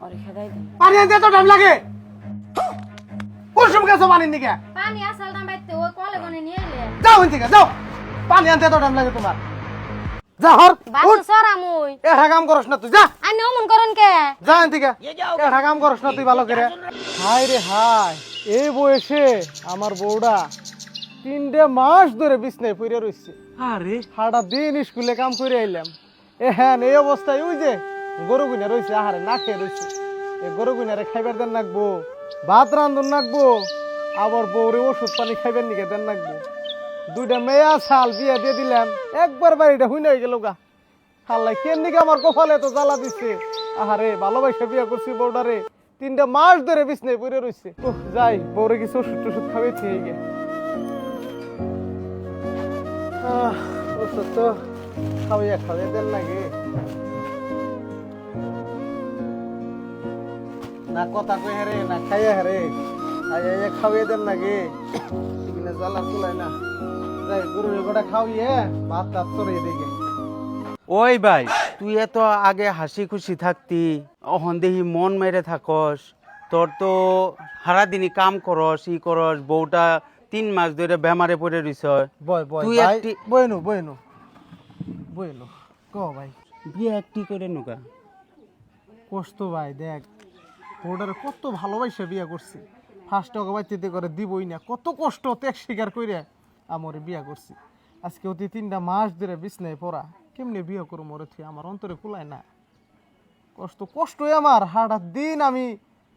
ওরে খেদাই দিন। পানি আনতে এত টাইম লাগে? কুসুম গেছো পানির নিকে? পানি আসল দাম বাইতে ওই কলে গনে নিয়ে এলে। যাও এখান থেকে যাও। পানি আনতে এত টাইম লাগে তোমার? যা হর। বাসু সরা মুই। এটা কাম করছ না তুই যা। আই নো মন করন কে? যা এখান থেকে। এটা কাম করছ না তুই ভালো করে। হায় রে হায়, এই বয়সে আমার বউটা 3 মাস ধরে বিছনায় পড়ে রইছে। আরে সারা দিন স্কুলে কাম করে আইলাম, হ্যাঁ এই অবস্থায় ওই যে গরু গুনা রইছে, আহারে না খেয়ে রইছে। এই গরু গুনারে খাইবার দেন নাকবো, ভাত রান্ধন নাকবো, আবার বউরে ওষুধ পানি খাইবার নিকে দেন নাকবো। 2টা মেয়া সাল বিয়া দিয়ে দিলাম, একবার বাড়িটা হুইনা হয়ে গেল গা। আল্লাহ কেন নিকে আমার কপালে তো জ্বালা দিচ্ছে। আহারে ভালোবাসা বিয়া করছি বউটারে, 3 মাস ধরে বিছনায় পড়ে রইছে। যাই বউরে কিছু ওষুধ টষুধ খাওয়াইছি এই গে। ওষুধ তো খাওয়াইয়া খাওয়াইয়া দেন নাকি না, কথা কই হারে না খাইয়া হারে খাইয়া খাওয়াইয়া দেন নাকি জ্বালা চুলাই না। যাই গরুর গোটা খাওয়াইয়ে ভাত টাত চড়িয়ে দিকে। ওই ভাই, তুই এত আগে হাসি খুশি থাকতি, অহন দেখি মন মেরে থাকস। তোর তো সারাদিনই কাম করস, ই করস, বউটা 3 মাস ধরে বেমারে পড়ে রইছ। বয় বয় তুই ভাই, একটি বইনু বইনু বইনু ক ভাই। বিয়ে একটি করে নোকা কষ্ট ভাই, দেখ বউটারে কত ভালোবাসা বিয়া করছি। ফার্স্ট টাকা বাইতে করে দিবই না, কত কষ্ট ত্যাগ স্বীকার করে আমরে বিয়া করছি। আজকে অতি 3 মাস ধরে বিছনায় পড়া, কেমনে বিয়া করো মরে থুই, আমার অন্তরে কুলায় না। কষ্ট কষ্টই আমার। সারাটা দিন আমি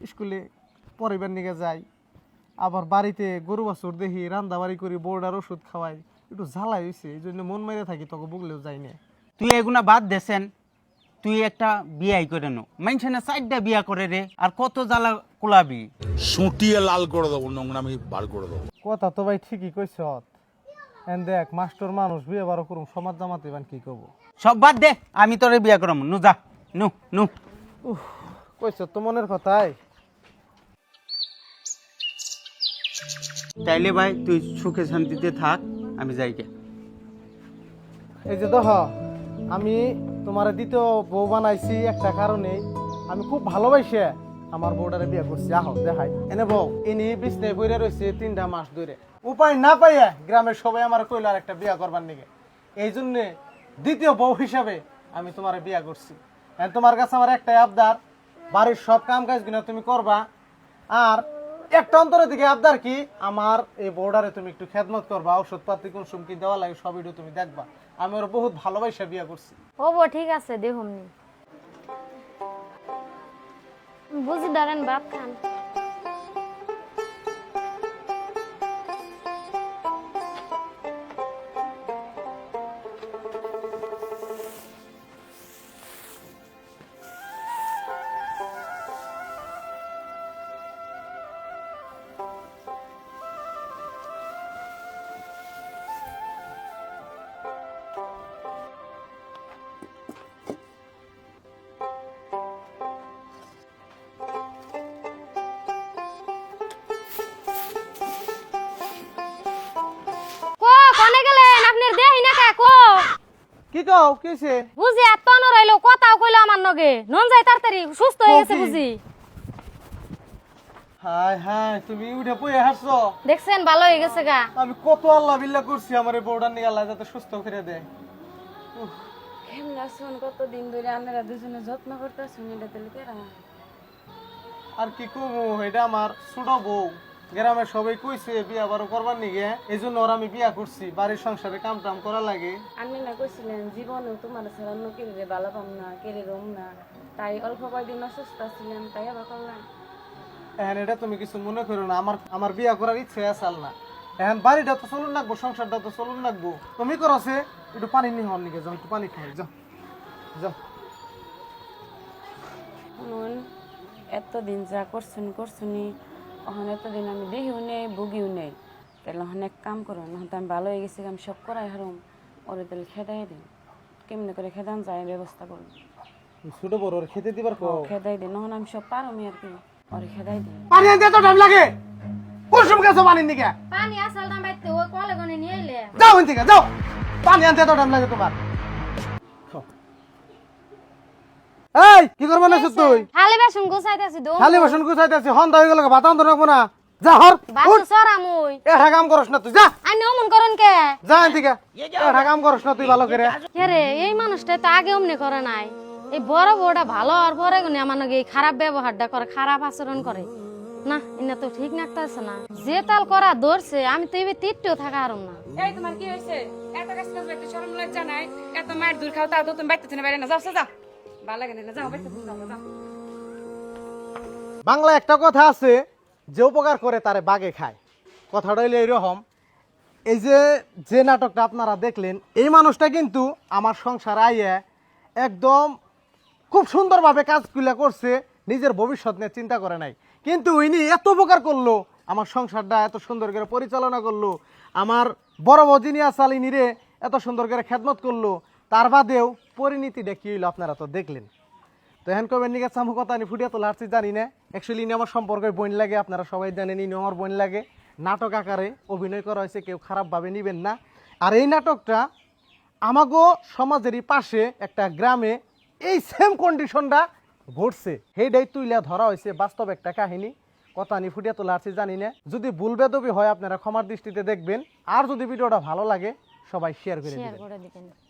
স্কুলে পরিবার নিয়ে যাই, আবার বাড়িতে গরু বাছুর দেখি, রান্না বাড়ি করি, বউডার ওষুধ খাওয়াই, একটু জ্বালাই হয়েছে, এই জন্য মন মেরে থাকি, তোকে বগলেও যাই না। তুই এগুনা বাদ দেছেন, তুই একটা বিয়াই করে নো। মানুষে না 4টা বিয়া করে রে, আর কত জ্বালা কুলাবি। সুটিয়ে লাল করে দেবো, নোংরামি বার করে দেবো। কথা তো ভাই ঠিকই কইছ। এন দেখ মাস্টার মানুষ বিয়ে বারো করুম, সমাজ জামাতে বান কি করবো। সব বাদ দে, আমি তোরে বিয়া করম। নু যা, নু নু। কইছ তো মনের কথাই। তাইলে ভাই তুই সুখে শান্তিতে থাক, আমি যাই গে। এই যে দেখ, আমি তোমার দ্বিতীয় বউ বানাইছি একটা কারণে, আমি খুব ভালোবাসে আমার বউটারে বিয়ে করছি। আহ দেখাই এনে বউ, ইনি বিছনায় পড়ে রয়েছে 3 মাস ধরে, উপায় না পাইয়া গ্রামের সবাই আমার কইল আর একটা বিয়া করবার নিগে। এই জন্য দ্বিতীয় বউ হিসাবে আমি তোমার বিয়া করছি। তোমার কাছে আমার একটাই আবদার, বাড়ির সব কাম কাজ কিনা তুমি করবা, আর একটা অন্তরের দিকে আবদার কি, আমার এই বউডারে তুমি একটু খেদমত করবা, ওষুধপাতি কোন সুম কি দেওয়া লাগে সব একটু তুমি দেখবা। আমি ওর বহুত ভালোবাসা বিয়া করছি। ও বো ঠিক আছে দেখুমনি। বুঝি দাঁড়ান ভাত খান। কি কও কিছে? বুঝি এত নরাইলো কথাও কইলো আমার নগে, নন যাই তাড়াতাড়ি সুস্থ হয়ে গেছে বুঝি। হায় হায়, তুমি উঠে পড়ে হাসছো। দেখছেন ভালো হয়ে গেছে গা। আমি কত আল্লাহ বিল্লাহ করছি আমার এই বউডার নিয়ে, আল্লাহ যাতে সুস্থ করে দেয়। কেমন আছেন? কতদিন ধরে আপনারা দুজনে যত্ন করতেছেন, এটা দিলে কেরা? আর কি কমু, এটা আমার ছোট বউ, গ্রামের সবাই কইছে বিয়া বারো করবার নিগে, এই জন্য ওর আমি বিয়া করছি। বাড়ির সংসারে কাম টাম করা লাগে। আপনি না কইছিলেন জীবনে তোমার ছাড়া অন্য কেড়ে ভালো পাম না, কেড়ে রম না, তাই অল্প কয়েকদিন অসুস্থ ছিলেন, তাই আবার করলাম। এখন এটা তুমি কিছু মনে করো না, আমার বিয়া করার ইচ্ছে আসাল না। এখন বাড়িটা তো চলুন লাগবো, সংসারটা তো চলুন লাগবো। তুমি করছে একটু পানি নিয়ে হওয়ার নিগে যাও, একটু পানি খাই যাও যাও। শুনুন, এতদিন যা করছুনি ওখানে এতদিন আমি দেখিও নেই বুগিও নেই, তাহলে ওখানে এক কাম করুন, ওখানে তো আমি ভালো হয়ে গেছি, আমি সব করাই হারুম, ওরে তাহলে খেদাই দিন। কেমনি করে খেদান যায় ব্যবস্থা করুন। ছোট বড় ওর খেতে দিবার কো, খেদাই দিন, ওখানে আমি সব পারমি আর কি, ওরে খেদাই দিন। পানি আনতে এত টাইম লাগে? কুসুম গেছো পানির নিগে? পানি আসল দাম বাইতে ওই কলে গনে নিয়ে এলে। যাও এখান থেকে যাও। পানি আনতে এত টাইম লাগে তোমার? এই কি করব না তুই খালি বাসন গুছাইতেছি দো খালি বাসন গুছাইতেছি হন্দা হয়ে গেল বাতান তো রাখবো না যা হর বাসন সরামুই এটা কাম করছ না তুই যা আই নমন করন কে যা এদিকে এটা কাম করছ না তুই ভালো করে কে রে এই মানুষটা তো আগে অমনি করে নাই এই বড় বড়টা ভালো আর পরে গুনি আমার নাকি এই খারাপ ব্যবহারটা করে খারাপ আচরণ করে না ইনা তো ঠিক নাকতাছে না যে তাল করা ধরছে আমি তো এবার তিট্টেও থাকা আরম না এই তোমার কি হয়েছে এত কাজ কাজ একটু শরম লজ্জা নাই এত মায়ের দূর খাও তাও তো তুমি বাইতে বাইরে না যাও যাও ভালো লাগে না যাও বাইতে যাও বাংলা একটা কথা আছে যে উপকার করে তারে বাগে খায় কথাটা হইলে এরকম এই যে যে নাটকটা আপনারা দেখলেন এই মানুষটা কিন্তু আমার সংসার আইয়ে একদম খুব সুন্দরভাবে কাজগুলা করছে নিজের ভবিষ্যৎ নিয়ে চিন্তা করে নাই কিন্তু উনি এত উপকার করলো আমার সংসারটা এত সুন্দর করে পরিচালনা করলো আমার বড় বজিনিয়া চালিনীরে এত সুন্দর করে খেদমত করলো তার বাদেও পরিণতিটা কি হইলো আপনারা তো দেখলেন তো এখন কবেন নিকে চামু কথা আমি ফুটিয়া তো লাড়ছি জানি না অ্যাকচুয়ালি ইনি আমার সম্পর্কে বোন লাগে আপনারা সবাই জানেন ইনি আমার বোন লাগে নাটক আকারে অভিনয় করা হয়েছে কেউ খারাপভাবে নেবেন না আর এই নাটকটা আমাগো সমাজেরই পাশে একটা গ্রামে এই সেম কন্ডিশনটা ঘটছে সেইটাই তুইলা ধরা হয়েছে বাস্তব একটা কাহিনী কথা আমি ফুটিয়া তো লাড়ছি জানি না যদি ভুল বেদবি হয় আপনারা ক্ষমার দৃষ্টিতে দেখবেন আর যদি ভিডিওটা ভালো লাগে সবাই শেয়ার করে শেয়ার দিবেন করে দিবেন